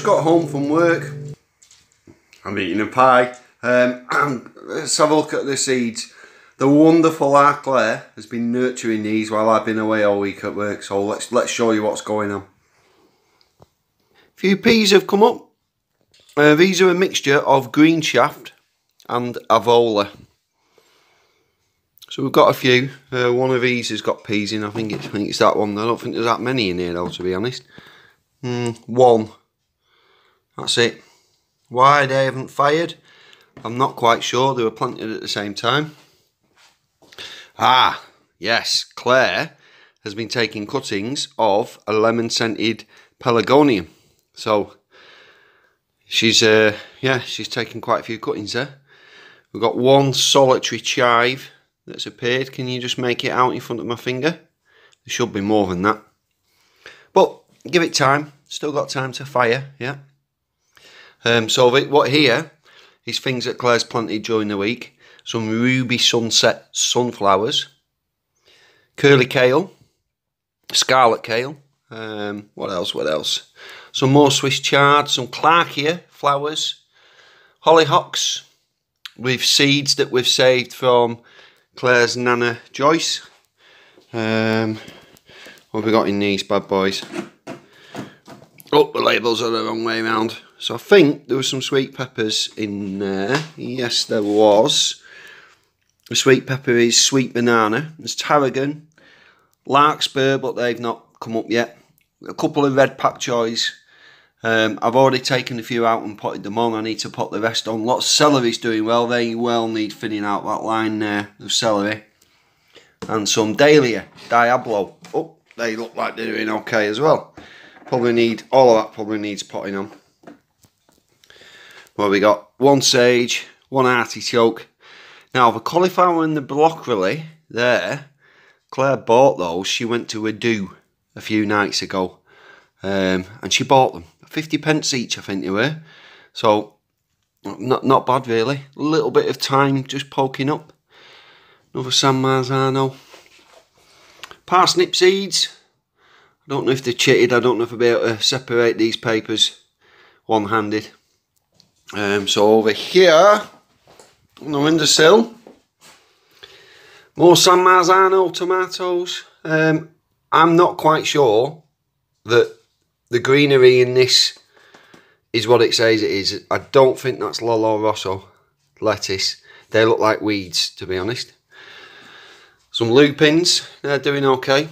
got home from work. I'm eating a pie. Let's have a look at the seeds. The wonderful Our Claire has been nurturing these while I've been away all week at work. So let's show you what's going on. A few peas have come up. These are a mixture of green shaft and avola. So we've got a few. One of these has got peas in. I think it's that one. I don't think there's that many in here though, to be honest. One. That's it. Why they haven't fired, I'm not quite sure. They were planted at the same time. Ah, yes. Claire has been taking cuttings of a lemon scented pelargonium. So she's taken quite a few cuttings there. We've got one solitary chive that's appeared. Can you just make it out in front of my finger? There should be more than that. But give it time. Still got time to fire, yeah. So what here is things that Claire's planted during the week. Some ruby sunset sunflowers, curly kale, scarlet kale. What else? Some more Swiss chard, some Clarkia flowers, hollyhocks with seeds that we've saved from Claire's Nana Joyce. What have we got in these bad boys? Oh, the labels are the wrong way around. So I think there were some sweet peppers in there. Yes, there was. The sweet pepper is sweet banana. There's tarragon, larkspur, but they've not come up yet. A couple of red pak choys. I've already taken a few out and potted them on. I need to pot the rest on. Lots of celery's doing well. They well need thinning out that line there of celery. And some dahlia, Diablo. Oh, they look like they're doing okay as well. All of that probably needs potting on. Well, we got one sage, one artichoke. Now, the cauliflower and the broccoli there, Claire bought those. She went to a do a few nights ago. And she bought them. 50p each, I think they were. So, not bad really. A little bit of time just poking up. Another San Marzano. Parsnip seeds. I don't know if they're chitted. I don't know if I'll be able to separate these papers one-handed. So over here on the windowsill, more San Marzano tomatoes. I'm not quite sure that the greenery in this is what it says it is. I don't think that's Lolo Rosso lettuce. They look like weeds, to be honest. Some lupins, they're doing okay.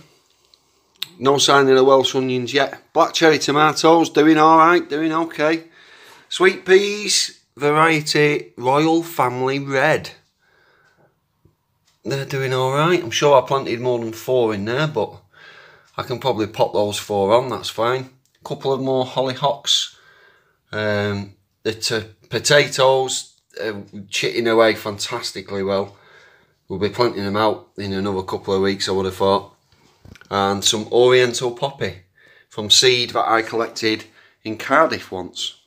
No sign of the Welsh onions yet. Black cherry tomatoes, doing alright, doing okay. Sweet peas, variety Royal Family Red. They're doing alright. I'm sure I planted more than 4 in there, but I can probably pop those 4 on, that's fine. A couple of more hollyhocks. The potatoes are chitting away fantastically well. We'll be planting them out in another couple of weeks, I would have thought. And some Oriental poppy from seed that I collected in Cardiff once.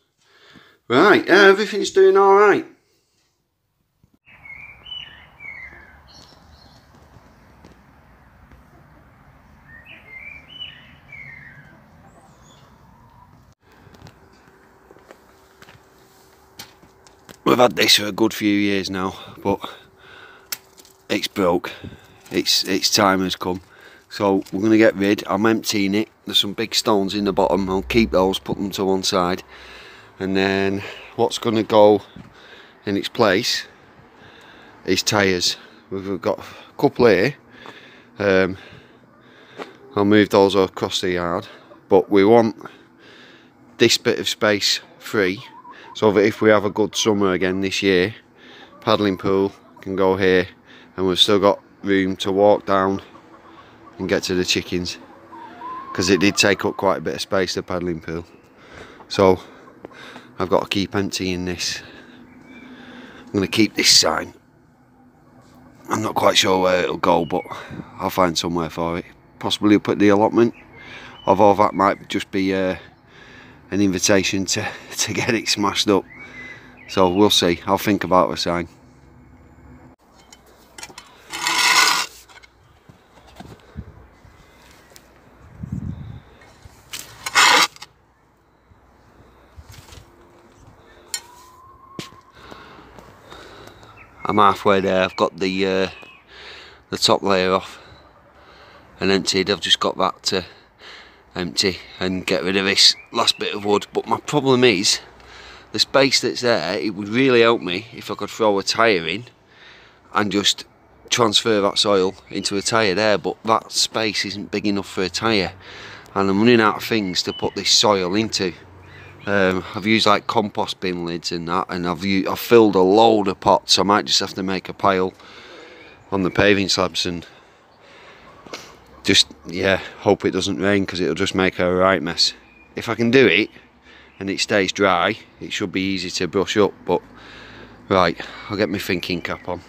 Right, everything's doing alright. We've had this for a good few years now, but it's broke. Its time has come. So we're going to get rid. I'm emptying it. There's some big stones in the bottom. I'll keep those, put them to one side. And then what's going to go in its place is tyres. We've got a couple here. I'll move those across the yard. But we want this bit of space free, so that if we have a good summer again this year, paddling pool can go here, and we've still got room to walk down and get to the chickens, because it did take up quite a bit of space, the paddling pool. So I've got to keep emptying this. I'm going to keep this sign. I'm not quite sure where it'll go, but I'll find somewhere for it. Possibly put the allotment, although that might just be an invitation to get it smashed up. So we'll see. I'll think about a sign. I'm halfway there. I've got the top layer off and emptied. I've just got that to empty and get rid of this last bit of wood. But my problem is the space that's there. It would really help me if I could throw a tyre in and just transfer that soil into a tyre there, but that space isn't big enough for a tyre, and I'm running out of things to put this soil into. I've used like compost bin lids and that, and I've filled a load of pots. I might just have to make a pile on the paving slabs and just, yeah, hope it doesn't rain, because it'll just make a right mess. If I can do it and it stays dry, it should be easy to brush up. But right, I'll get my thinking cap on.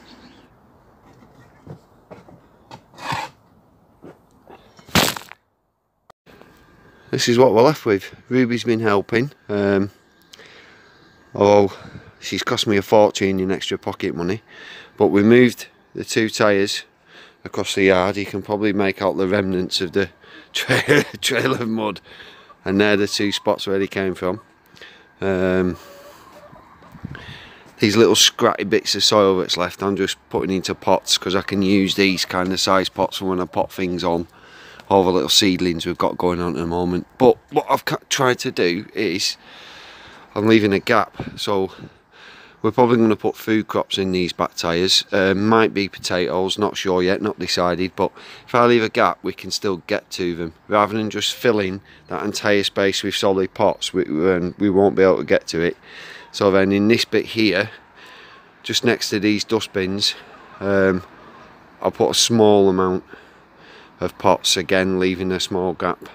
This is what we're left with. Ruby's been helping, although she's cost me a fortune in extra pocket money. But we moved the 2 tyres across the yard. You can probably make out the remnants of the trail of mud, and they're the 2 spots where they came from. These little scratty bits of soil that's left, I'm just putting into pots, because I can use these kind of size pots for when I pot things on. All the little seedlings we've got going on at the moment. But what I've tried to do is I'm leaving a gap, so we're probably going to put food crops in these back tyres. Might be potatoes, not sure yet, not decided. But if I leave a gap, we can still get to them, rather than just filling that entire space with solid pots. We won't be able to get to it. So then in this bit here, just next to these dustbins, I'll put a small amount of pots, again leaving a small gap.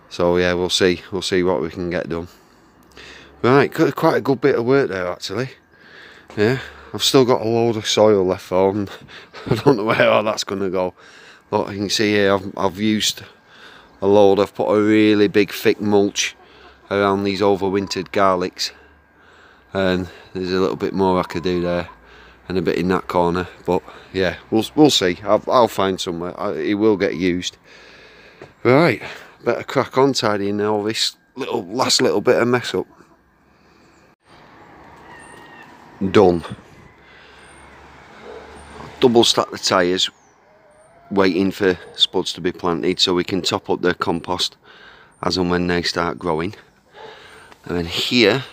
So yeah, we'll see what we can get done. Right, got quite a good bit of work there actually. Yeah, I've still got a load of soil left for them. I don't know where all that's going to go. Look, you can see here I've used a load. I've put a really big thick mulch around these overwintered garlics, and there's a little bit more I could do there, and a bit in that corner. But yeah, we'll see. I'll find somewhere. It will get used. Right, better crack on tidying all this last little bit of mess up. Done. Double stack the tyres, waiting for spuds to be planted so we can top up the compost as and when they start growing. And then here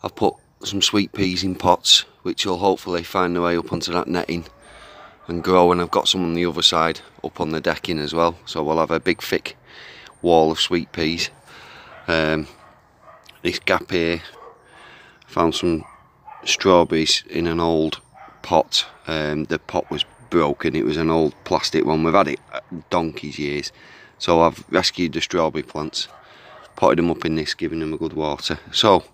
I've put some sweet peas in pots, which will hopefully find their way up onto that netting and grow. And I've got some on the other side up on the decking as well, so we'll have a big thick wall of sweet peas. This gap here, I found some strawberries in an old pot. The pot was broken. It was an old plastic one. We've had it donkey's years, so I've rescued the strawberry plants, potted them up in this, giving them a good water. So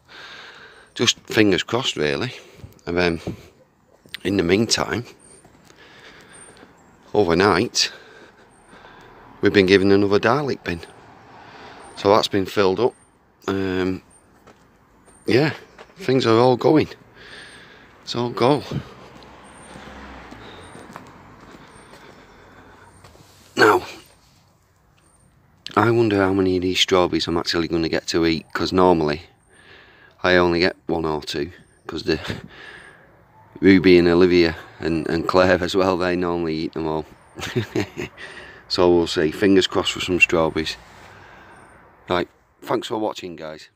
just fingers crossed really. And then in the meantime, overnight we've been given another garlic bin, so that's been filled up. Yeah, things are all going. It's all go. Now, I wonder how many of these strawberries I'm actually going to get to eat, because normally I only get 1 or 2, because the Ruby and Olivia and Claire as well, they normally eat them all. So we'll see. Fingers crossed for some strawberries. Right, thanks for watching guys.